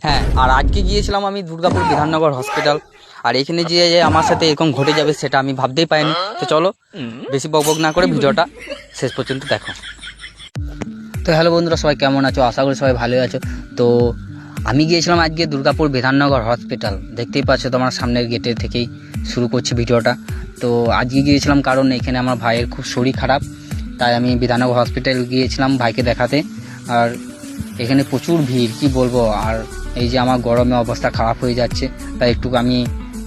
হ্যাঁ, আর আজকে গিয়েছিলাম আমি দুর্গাপুর বিধাননগর হসপিটাল। আর এখানে যে আমার সাথে এরকম ঘটে যাবে সেটা আমি ভাবতেই পারিনি। তো চলো বেশি বকবক না করে ভিডিওটা শেষ পর্যন্ত দেখো। তো হ্যালো বন্ধুরা, সবাই কেমন আছো? আশা করি সবাই ভালোই আছো। তো আমি গিয়েছিলাম আজকে দুর্গাপুর বিধাননগর হসপিটাল। দেখতেই পাচ্ছ তোমার সামনের গেটের থেকেই শুরু করছি ভিডিওটা। তো আজকে গিয়েছিলাম কারণ এখানে আমার ভাইয়ের খুব শরীর খারাপ, তাই আমি বিধাননগর হসপিটাল গিয়েছিলাম ভাইকে দেখাতে। আর এখানে প্রচুর ভিড়, কি বলবো। আর এই যে আমার গরমে অবস্থা খারাপ হয়ে যাচ্ছে, তাই একটু আমি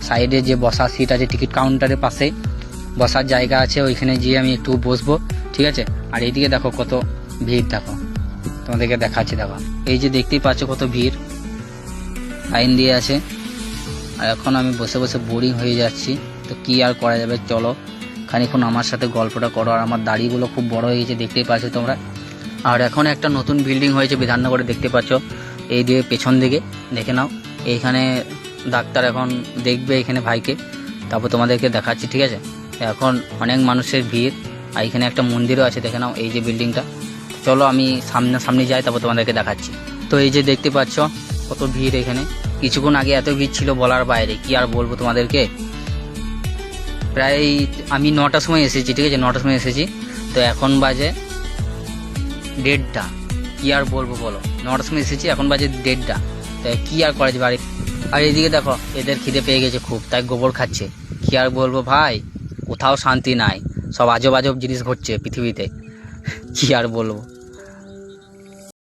সাইডে যে বসার সিট আছে টিকিট কাউন্টারের পাশে বসার জায়গা আছে, ওইখানে গিয়ে আমি একটু বসবো, ঠিক আছে। আর এইদিকে দেখো কত ভিড়, দেখো তোমাদেরকে দেখাচ্ছি। দেখো এই যে দেখতেই পাচ্ছ কত ভিড়, লাইন দিয়ে আছে। আর এখন আমি বসে বসে বোরিং হয়ে যাচ্ছি, তো কি আর করা যাবে, চলো খানিক্ষণ আমার সাথে গল্পটা করো। আর আমার দাড়িগুলো খুব বড় হয়ে গেছে, দেখতেই পাচ্ছ তোমরা। আর এখন একটা নতুন বিল্ডিং হয়েছে বিধাননগরে, দেখতে পাচ্ছ এই দিয়ে পেছন দিকে, দেখে নাও। এইখানে ডাক্তার এখন দেখবে এখানে ভাইকে, তারপর তোমাদেরকে দেখাচ্ছি, ঠিক আছে। এখন অনেক মানুষের ভিড়, আর এখানে একটা মন্দিরও আছে, দেখে নাও এই যে বিল্ডিংটা। চলো আমি সামনে যাই, তারপর তোমাদেরকে দেখাচ্ছি। তো এই যে দেখতে পাচ্ছ কত ভিড় এখানে। কিছুক্ষণ আগে এত ভিড় ছিল বলার বাইরে, কি আর বলবো তোমাদেরকে। প্রায় আমি 9টার সময় এসেছি, ঠিক আছে, 9টার সময় এসেছি। তো এখন বাজে 1:30, কি আর বলবো বলো। 9টার সময় এসেছি, এখন বাজে 1:30, তাই কি আর করা যাবে। আর এইদিকে দেখো এদের খিদে পেয়ে গেছে খুব, তাই গোবর খাচ্ছে। কি আর বলবো ভাই, কোথাও শান্তি নাই, সব আজব আজব জিনিস ঘটছে পৃথিবীতে, কি আর বলবো।